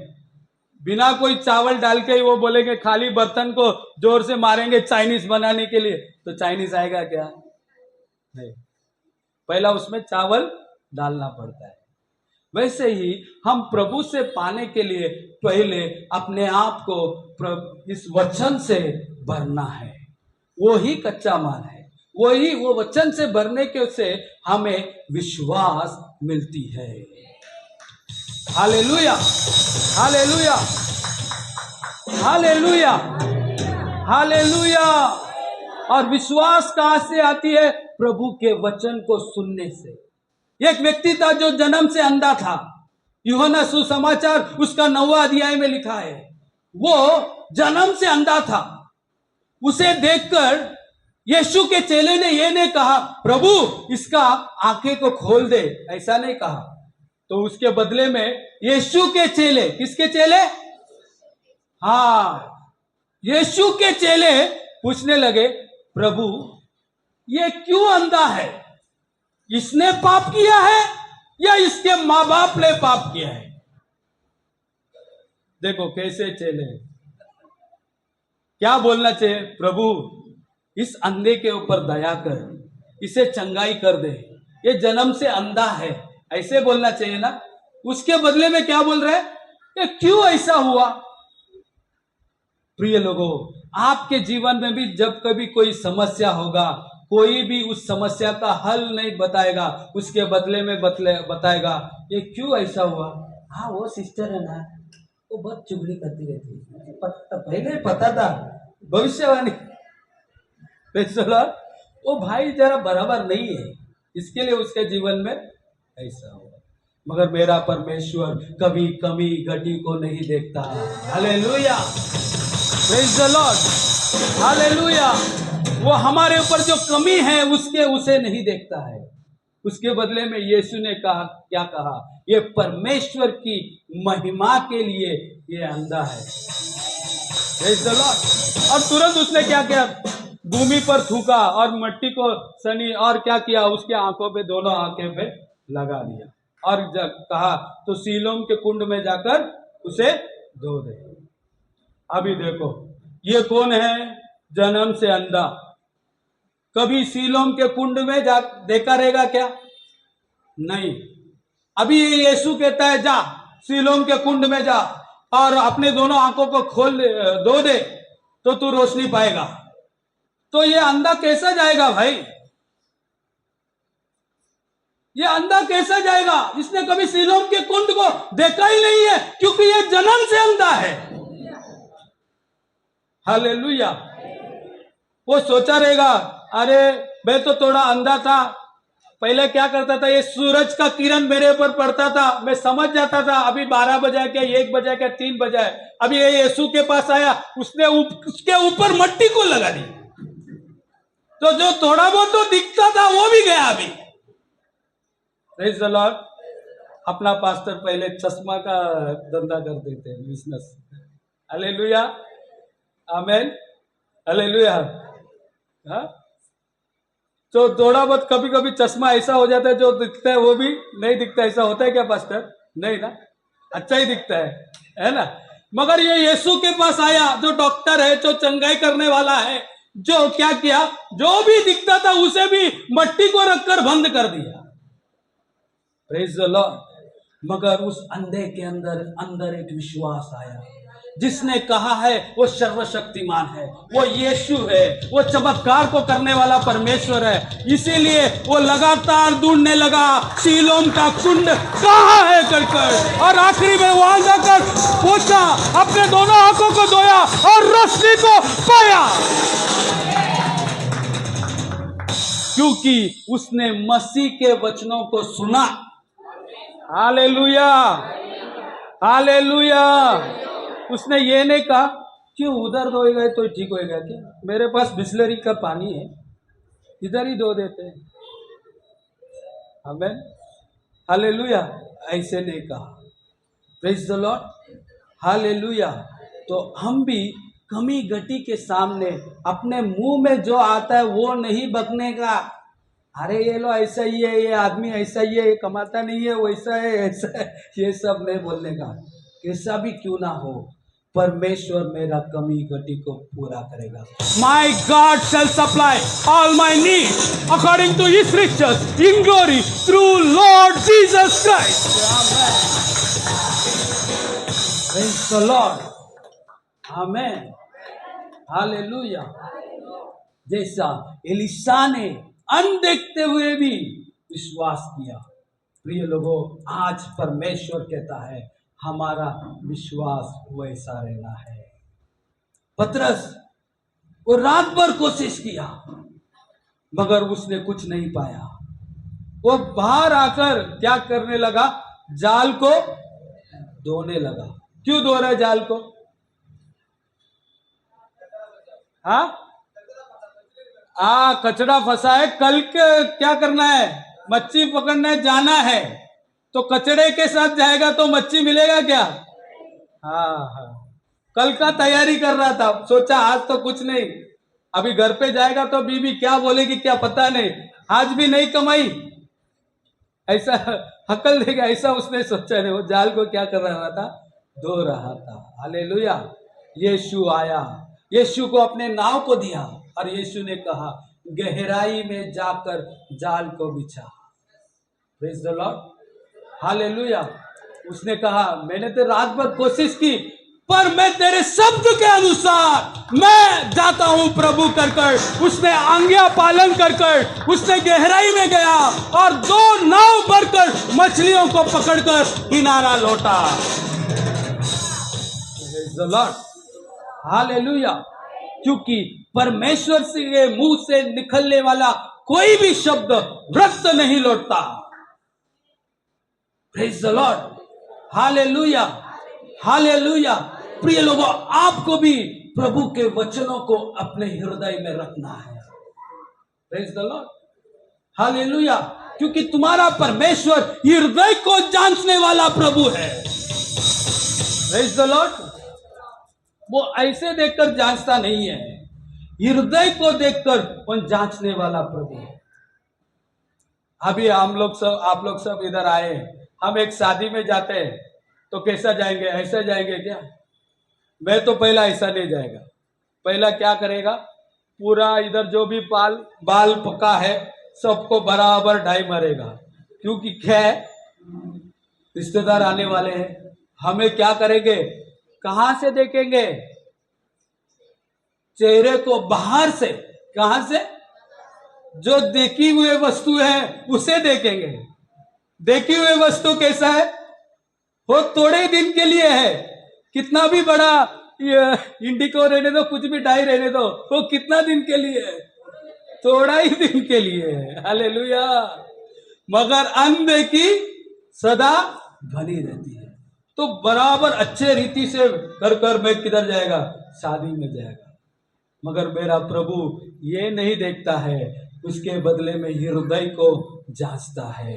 बिना कोई चावल डाल के ही वो बोलेंगे खाली बर्तन को जोर से मारेंगे चाइनीज बनाने के लिए, तो चाइनीज आएगा क्या? नहीं, पहला उसमें चावल डालना पड़ता है। वैसे ही हम प्रभु से पाने के लिए पहले अपने आप को इस वचन से भरना है। वो ही कच्चा माल है, वही वो वचन से भरने के से हमें विश्वास मिलती है। Hallelujah, hallelujah, hallelujah, hallelujah. और विश्वास कहां से आती है? प्रभु के वचन को सुनने से। एक व्यक्ति था जो जन्म से अंधा था। यूहन्ना सुसमाचार उसका 9वां अध्याय में लिखा है। वो जन्म से अंधा था। उसे देखकर यीशु के चेले ने ये नहीं कहा प्रभु इसका आंखें को खोल दे, ऐसा नहीं कहा। तो उसके बदले में यीशु के चेले, किसके चेले? हाँ, यीशु के चेले पूछने लगे प्रभु ये क्यों अंधा है? इसने पाप किया है या इसके मां बाप ने पाप किया है? देखो कैसे चेले, क्या बोलना चाहिए? प्रभु इस अंधे के ऊपर दया कर, इसे चंगाई कर दे, ये जन्म से अंधा है, ऐसे बोलना चाहिए ना। उसके बदले में क्या बोल रहे हैं? ये क्यों ऐसा हुआ? प्रिय लोगों, आपके जीवन में भी जब कभी कोई समस्या होगा, कोई भी उस समस्या का हल नहीं बताएगा, उसके बदले में बताएगा ये क्यों ऐसा हुआ। हाँ वो सिस्टर है ना, वो बहुत चुगली करती रहती है, पहले पता था, भविष्यवाणी। वो भाई जरा बराबर नहीं है, इसके लिए उसके जीवन में ऐसा हुआ। मगर मेरा परमेश्वर कभी कमी घटी को नहीं देखता। Hallelujah, praise the Lord, hallelujah. वो हमारे ऊपर जो कमी है उसे नहीं देखता है। उसके बदले में यीशु ने कहा, क्या कहा? ये परमेश्वर की महिमा के लिए ये अंधा है। Praise the Lord. और तुरंत उसने क्या किया? भूमि पर थूका और मिट्टी को सनी और क्या किया? उसके आंखों पे, दोनों आंखें पे लगा दिया और कहा तो सीलोम के कुंड में जाकर उसे धो दे। अभी देखो ये कौन है? जन्म से अंधा। कभी सीलोम के कुंड में जा देखा रहेगा क्या? नहीं। अभी यीशु कहता है जा सीलोम के कुंड में जा और अपने दोनों आंखों को खोल धो दे तो तू रोशनी पाएगा। तो ये अंधा कैसा जाएगा भाई? ये अंधा कैसा जाएगा? इसने कभी सीलोम के कुंड को देखा ही नहीं है, क्योंकि ये जन्म से अंधा है। हालेलुया। वो सोचा रहेगा अरे मैं तो थोड़ा अंधा था, पहले क्या करता था, ये सूरज का किरण मेरे ऊपर पड़ता था, मैं समझ जाता था अभी 12 बजा क्या, 1 बजा क्या, 3 बजा है। अभी ये यीशु के पास आया, उसने उसके ऊपर मिट्टी को लगा दी, तो जो थोड़ा बहुत तो दिखता था वो भी गया। अभी प्रेज द लॉर्ड। अपना पास्टर पहले चश्मा का धंधा कर देते हैं, बिजनेस। हालेलुया, आमेन, हालेलुया। हाँ, तो थोड़ा बहुत कभी कभी चश्मा ऐसा हो जाता है जो दिखता है वो भी नहीं दिखता। ऐसा होता है क्या पास्टर? नहीं ना, अच्छा ही दिखता है ना। मगर ये यीशु के पास आया जो डॉक्टर है, जो चंगाई करने वाला है, जो क्या किया, जो भी दिखता था उसे भी मिट्टी को रखकर बंद कर दिया। Praise the Lord. मगर उस अंधे के अंदर एक विश्वास आया, जिसने कहा है वो सर्वशक्तिमान है, वो यीशु है, वो चमत्कार को करने वाला परमेश्वर है। इसीलिए वो लगातार ढूंढने लगा सीलोम का कुंड कहाँ है कर, और आखिरी में वहां जाकर पहुंचा, अपने दोनों आंखों को धोया और रोशनी को पाया, क्योंकि उसने मसीह के वचनों को सुना। Hallelujah, hallelujah. उसने ये नहीं कहा क्यों उधर धोएगा तो ठीक होएगा क्या, मेरे पास बिस्लरी का पानी है, इधर ही धो देते हैं। आमेन, हालेलुया। ऐसे नहीं कहा। Praise the Lord, hallelujah. तो हम भी कमी घटी के सामने अपने मुंह में जो आता है वो नहीं बकने का। अरे ये लो ऐसा ही है, ये आदमी ऐसा ही है, ये कमाता नहीं है, वैसा है, ऐसा है, ये सब नहीं बोलने का। कैसा भी क्यों ना हो, परमेश्वर मेरा कमी घटी को पूरा करेगा। My God shall supply all my need according to his riches in glory through Lord Jesus Christ. Praise the Lord, amen, hallelujah. जैसा एलिशा ने अनदेखते हुए भी विश्वास किया, प्रिय लोगों, आज परमेश्वर कहता है हमारा विश्वास वैसा रहना है। पतरस वो रात भर कोशिश किया मगर उसने कुछ नहीं पाया। वो बाहर आकर क्या करने लगा? जाल को धोने लगा। क्यों धो रहा है जाल को? कचरा फंसा है, कल के क्या करना है? मच्छी पकड़ने जाना है, तो कचड़े के साथ जाएगा तो मच्छी मिलेगा क्या? हाँ, कल का तैयारी कर रहा था, सोचा आज तो कुछ नहीं, अभी घर पे जाएगा तो बीवी क्या बोलेगी क्या पता नहीं, आज भी नहीं कमाई, ऐसा हकल देगा, ऐसा उसने सोचा नहीं। वो जाल को क्या कर रहा था? धो रहा था। हालेलुया। यीशु आया, यीशु को अपने नाव को दिया और यीशु ने कहा गहराई में जाकर जाल को बिछा। Praise the Lord, hallelujah. उसने कहा मैंने तो रात भर कोशिश की पर मैं तेरे शब्द के अनुसार मैं जाता हूं प्रभु कर कर। उसने आज्ञा पालन कर कर उसने गहराई में गया और 2 नाव भरकर मछलियों को पकड़कर किनारा लौटा। Praise the Lord, hallelujah. क्योंकि परमेश्वर के मुंह से निकलने वाला कोई भी शब्द व्यर्थ नहीं लौटता। Praise the Lord, hallelujah, hallelujah. प्रिय लोगों, आपको भी प्रभु के वचनों को अपने हृदय में रखना है। Praise the Lord, hallelujah. क्योंकि तुम्हारा परमेश्वर हृदय को जांचने वाला प्रभु है। Praise the Lord. वो ऐसे देखकर जांचता नहीं है, हृदय को देखकर वो जांचने वाला प्रभु है। अभी आप लोग सब इधर आए, हम एक शादी में जाते हैं तो कैसा जाएंगे? ऐसा जाएंगे क्या? मैं तो पहला ऐसा नहीं जाएगा। पहला क्या करेगा? पूरा इधर जो भी बाल पका है सबको बराबर ढाई मारेगा। क्योंकि क्या है, रिश्तेदार आने वाले हैं, हमें क्या करेंगे? कहां से देखेंगे? चेहरे को बाहर से। कहां से? जो देखी हुए वस्तु है उसे देखेंगे। देखी हुई वस्तु कैसा है? वो थोड़े दिन के लिए है। कितना भी बड़ा इंडिको रहने दो, कुछ भी डाई रहने दो, वो कितना दिन के लिए है? थोड़ा ही दिन के लिए है। हालेलुया। मगर अनदेखी सदा बनी रहती है। तो बराबर अच्छे रीति से कर मैं किधर जाएगा? शादी में जाएगा। मगर मेरा प्रभु ये नहीं देखता है, उसके बदले में हृदय को जांचता है।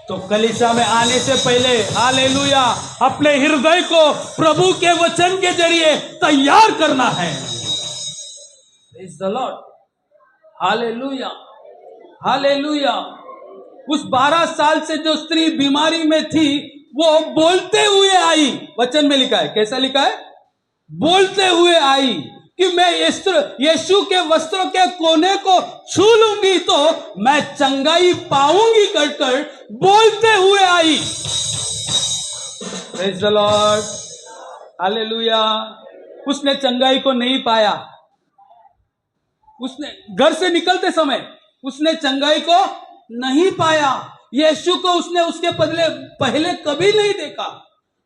तो कलीसिया में आने से पहले हालेलुया अपने हृदय को प्रभु के वचन के जरिए तैयार करना है। Praise the Lord, hallelujah, hallelujah. उस 12 साल से जो स्त्री बीमारी में थी वो बोलते हुए आई। वचन में लिखा है, कैसा लिखा है? बोलते हुए आई कि मैं यीशु के वस्त्रों के कोने को छू लूंगी तो मैं चंगाई पाऊंगी कर बोलते हुए आई। Praise the Lord, hallelujah. उसने चंगाई को नहीं पाया। उसने घर से निकलते समय उसने चंगाई को नहीं पाया। यीशु को उसने उसके बदले पहले कभी नहीं देखा।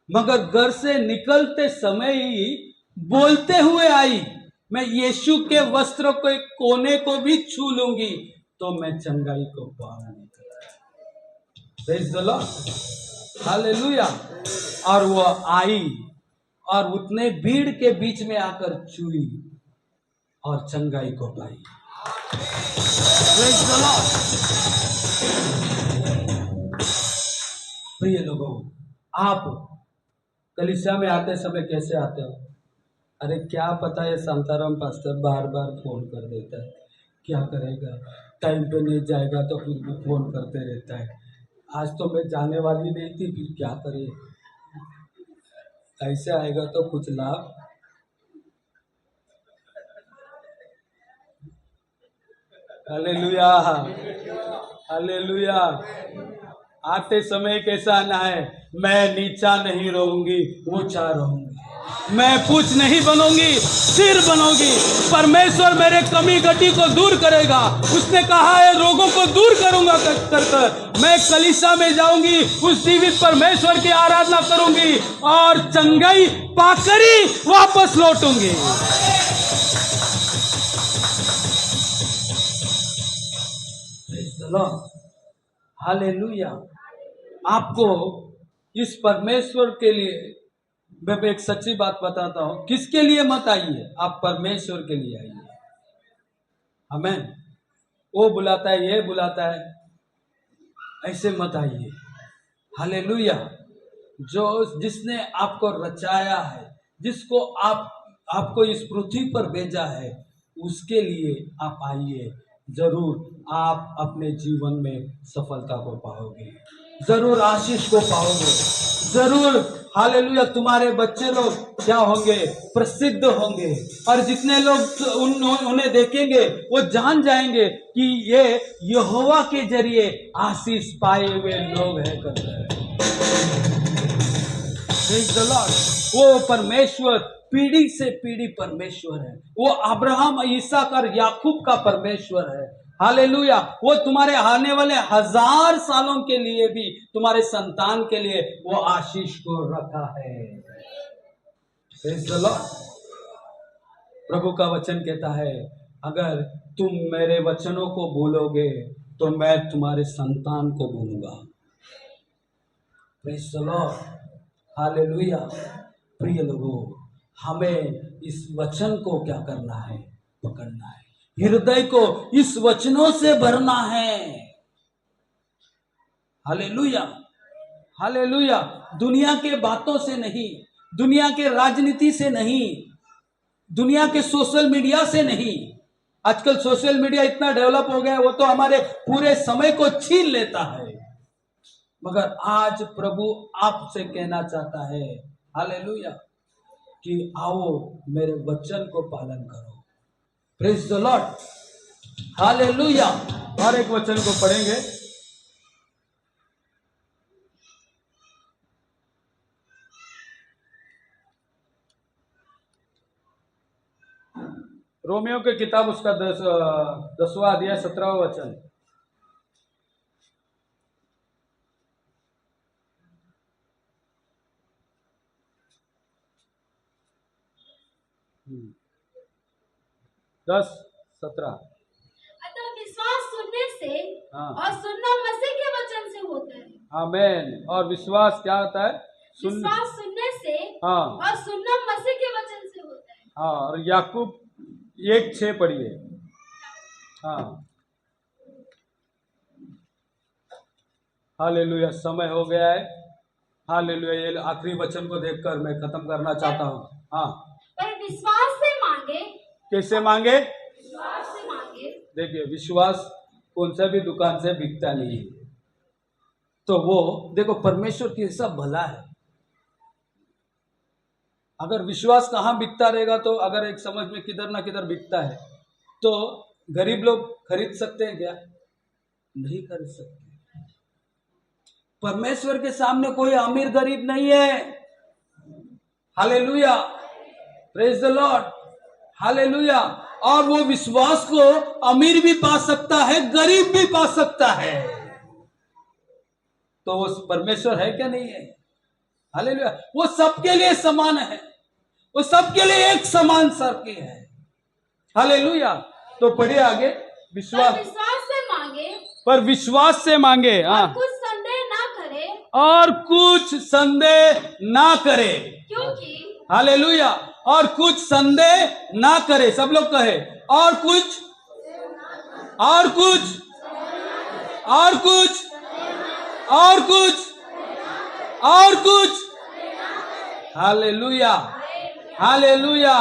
मगर घर से निकलते समय ही बोलते हुए आई, मैं यीशु के वस्त्रों के कोने को भी छू लूंगी तो मैं चंगाई को पाऊंगी। Praise the Lord, hallelujah. और वो आई और उतने भीड़ के बीच में आकर छुई और चंगाई को पाई। Praise the Lord. प्रिय लोगों, आप कलीसिया में आते समय कैसे आते हो? अरे क्या पता है, शांताराम पास्टर बार बार फोन कर देता है, क्या करेगा, टाइम पे नहीं जाएगा तो फिर भी फोन करते रहता है। आज तो मैं जाने वाली नहीं थी, फिर क्या करे, ऐसे आएगा तो कुछ लाभ। Hallelujah, hallelujah. आते समय कैसा आना है? मैं नीचा नहीं रहूंगी, ऊंचा रहूंगी। मैं पूछ नहीं बनूंगी, सिर बनूंगी। परमेश्वर मेरे कमी घटी को दूर करेगा। उसने कहा है रोगों को दूर करूंगा कर मैं कलीसिया में जाऊंगी, उस जीवित परमेश्वर की आराधना करूंगी और चंगाई पाकर ही वापस लौटूंगी। हालेलुया। आपको इस परमेश्वर के लिए मैं एक सच्ची बात बताता हूं, किसके लिए मत आइए, आप परमेश्वर के लिए आइए। आमीन। वो बुलाता है, ये बुलाता है, ऐसे मत आइए। हालेलुया। जिसने आपको रचाया है, जिसको आपको इस पृथ्वी पर भेजा है, उसके लिए आप आइए। जरूर आप अपने जीवन में सफलता को पाओगे, जरूर आशीष को पाओगे, जरूर। हालेलुया। तुम्हारे बच्चे लोग क्या होंगे? प्रसिद्ध होंगे। और जितने लोग उन्हें देखेंगे वो जान जाएंगे कि ये यहोवा के जरिए आशीष पाए हुए लोग हैं। Praise the Lord। वो परमेश्वर पीढ़ी से पीढ़ी परमेश्वर है। वो अब्राहम, इसहाक और याकूब का परमेश्वर है। हालेलुया। वो तुम्हारे आने वाले 1000 सालों के लिए भी, तुम्हारे संतान के लिए वो आशीष को रखा है। Praise the Lord। प्रभु का वचन कहता है, अगर तुम मेरे वचनों को बोलोगे तो मैं तुम्हारे संतान को बोलूंगा। Praise the Lord। हालेलुया। प्रिय लोगों, हमें इस वचन को क्या करना है? पकड़ना है। हृदय को इस वचनों से भरना है। हालेलुया। हालेलुया। दुनिया के बातों से नहीं, दुनिया के राजनीति से नहीं, दुनिया के सोशल मीडिया से नहीं। आजकल सोशल मीडिया इतना डेवलप हो गया है, वो तो हमारे पूरे समय को छीन लेता है। मगर आज प्रभु आपसे कहना चाहता है, हालेलुया, कि आओ मेरे वचन को पालन करो। Praise the Lord. हालेलुया। और एक वचन को पढ़ेंगे, रोमियो की किताब, उसका 10वां अध्याय 17वां वचन। दस 17। अतः विश्वास सुनने से हाँ। और सुनना मसीह के वचन से होता है। आमीन। और विश्वास क्या होता है? विश्वास सुनने से हाँ। और सुनना मसीह के वचन से होता है। हाँ। और याकूब 1:6 पढ़िए। हाँ। हालेलुया। समय हो गया है। हालेलुया। ये आखिरी वचन को देखकर मैं खत्म करना चाहता हूँ। हाँ। पर विश्वास से मांगे। कैसे मांगे? विश्वास से मांगे। देखिए, विश्वास कौन सा भी दुकान से बिकता नहीं है। तो वो देखो, परमेश्वर कैसा भला है। अगर विश्वास कहाँ बिकता रहेगा, तो अगर एक समझ में किधर ना किधर बिकता है, तो गरीब लोग खरीद सकते हैं क्या? नहीं खरीद सकते। परमेश्वर के सामने कोई अमीर गरीब नहीं है। Hallelujah. Praise the Lord. Hallelujah. और वो विश्वास को अमीर भी पा सकता है, गरीब भी पा सकता है। तो वो परमेश्वर है क्या? नहीं है। हालेलुया। वो सबके लिए समान है, वो सबके लिए एक समान सर के है। हालेलुया। तो पढ़िए आगे। विश्वास से मांगे, पर विश्वास से मांगे। हाँ। कुछ संदेह ना करे, और कुछ संदेह ना करे। क्योंकि हालेलुया। और कुछ संदेह ना करे। सब लोग कहे, और कुछ, और कुछ, और कुछ, और कुछ, और कुछ। हालेलुया। हालेलुया।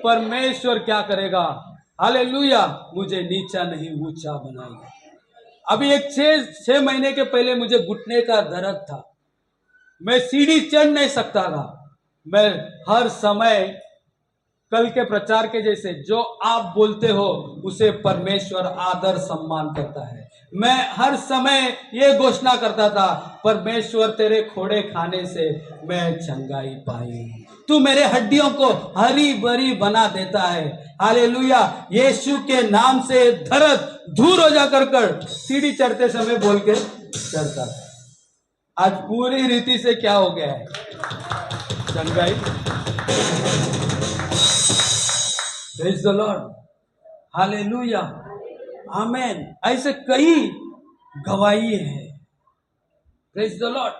परमेश्वर क्या करेगा? हालेलुया। मुझे नीचा नहीं ऊंचा बनाएगा। अभी एक 6 महीने के पहले मुझे घुटने का दर्द था, मैं सीढ़ी चढ़ नहीं सकता था। मैं हर समय कल के प्रचार के जैसे, जो आप बोलते हो उसे परमेश्वर आदर सम्मान करता है। मैं हर समय ये घोषणा करता था, परमेश्वर तेरे खोड़े खाने से मैं चंगाई पाई। तू मेरे हड्डियों को हरी भरी बना देता है। हालेलुया। यीशु के नाम से दर्द दूर हो जाकर कर सीढ़ी चढ़ते समय बोल के चढ़ता था। आज पूरी रीति से क्या हो गया है? चंगाई। Praise the Lord. हालेलुया। आमेन। ऐसे कई गवाही है। Praise the Lord.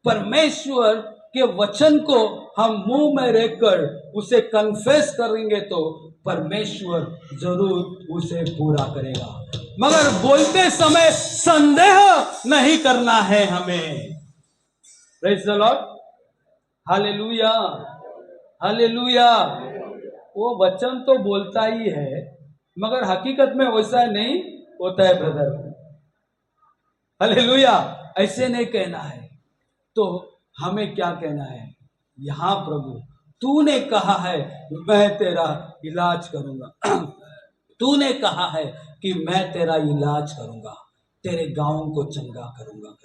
परमेश्वर के वचन को हम मुंह में रहकर उसे कन्फेस करेंगे तो परमेश्वर जरूर उसे पूरा करेगा, मगर बोलते समय संदेह नहीं करना है हमें। Praise the Lord. Hallelujah. Hallelujah. वो वचन तो बोलता ही है, मगर हकीकत में वैसा नहीं होता है ब्रदर। हालेलुया। ऐसे नहीं कहना है। तो हमें क्या कहना है? यहां प्रभु तूने कहा है मैं तेरा इलाज करूंगा। तूने कहा है कि मैं तेरा इलाज करूंगा, तेरे गांवों को चंगा करूंगा।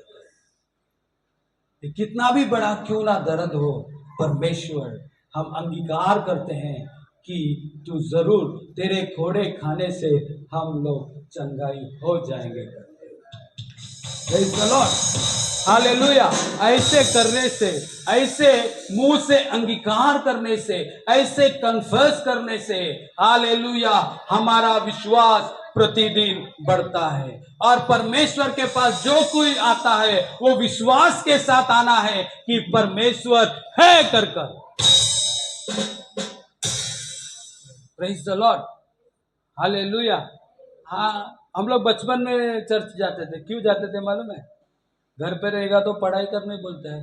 कितना भी बड़ा क्यों ना दर्द हो, परमेश्वर हम अंगीकार करते हैं कि तू जरूर, तेरे खोड़े खाने से हम लोग चंगाई हो जाएंगे। Praise the Lord. हालेलुया। ऐसे करने से, ऐसे मुंह से अंगीकार करने से, ऐसे कन्फेस करने से, हालेलुया, हमारा विश्वास प्रतिदिन बढ़ता है। और परमेश्वर के पास जो कोई आता है वो विश्वास के साथ आना है कि परमेश्वर है कर। Praise the Lord. हालेलुया। हाँ, हम लोग बचपन में चर्च जाते थे। क्यों जाते थे मालूम है? घर पे रहेगा तो पढ़ाई करने बोलता है,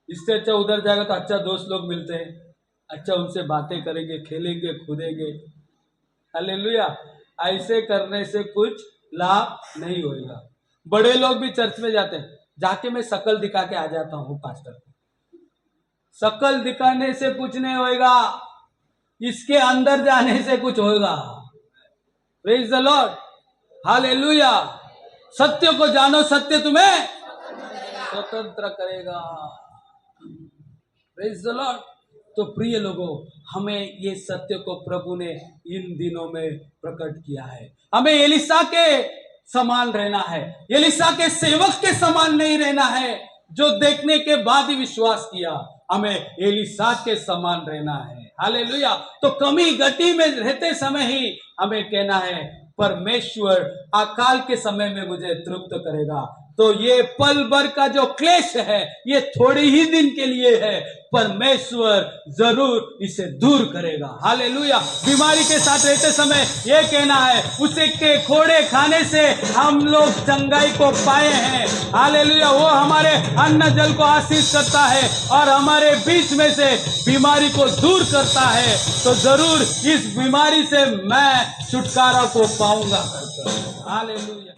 इससे अच्छा उधर जाएगा तो अच्छा दोस्त लोग मिलते हैं, अच्छा उनसे बातें करेंगे, खेलेंगे, कूदेंगे। हालेलुया। ऐसे करने से कुछ लाभ नहीं होगा। बड़े लोग भी चर्च में जाते हैं, जाके मैं शकल दिखा के आ जाता हूँ पास्टर। शकल दिखाने से कुछ नहीं होगा, इसके अंदर जाने से कुछ होगा। Praise the Lord. हालेलुया। सत्य को जानो, सत्य तुम्हें स्वतंत्र करेगा। Praise the Lord. तो प्रिय लोगों, हमें ये सत्य को प्रभु ने इन दिनों में प्रकट किया है। हमें एलिशा के समान रहना है, एलिशा के सेवक के समान नहीं रहना है जो देखने के बाद ही विश्वास किया। हमें एलिशा के समान रहना है। हालेलुया। तो कमी गति में रहते समय ही हमें कहना है परमेश्वर अकाल के समय में मुझे तृप्त करेगा। तो ये पल भर का जो क्लेश है ये थोड़ी ही दिन के लिए है, परमेश्वर जरूर इसे दूर करेगा। हालेलुया। बीमारी के साथ रहते समय ये कहना है उसे के खोड़े खाने से हम लोग चंगाई को पाए हैं। हालेलुया। वो हमारे अन्न जल को आशीष करता है और हमारे बीच में से बीमारी को दूर करता है। तो जरूर इस बीमारी से मैं छुटकारा को पाऊंगा। हालेलुया।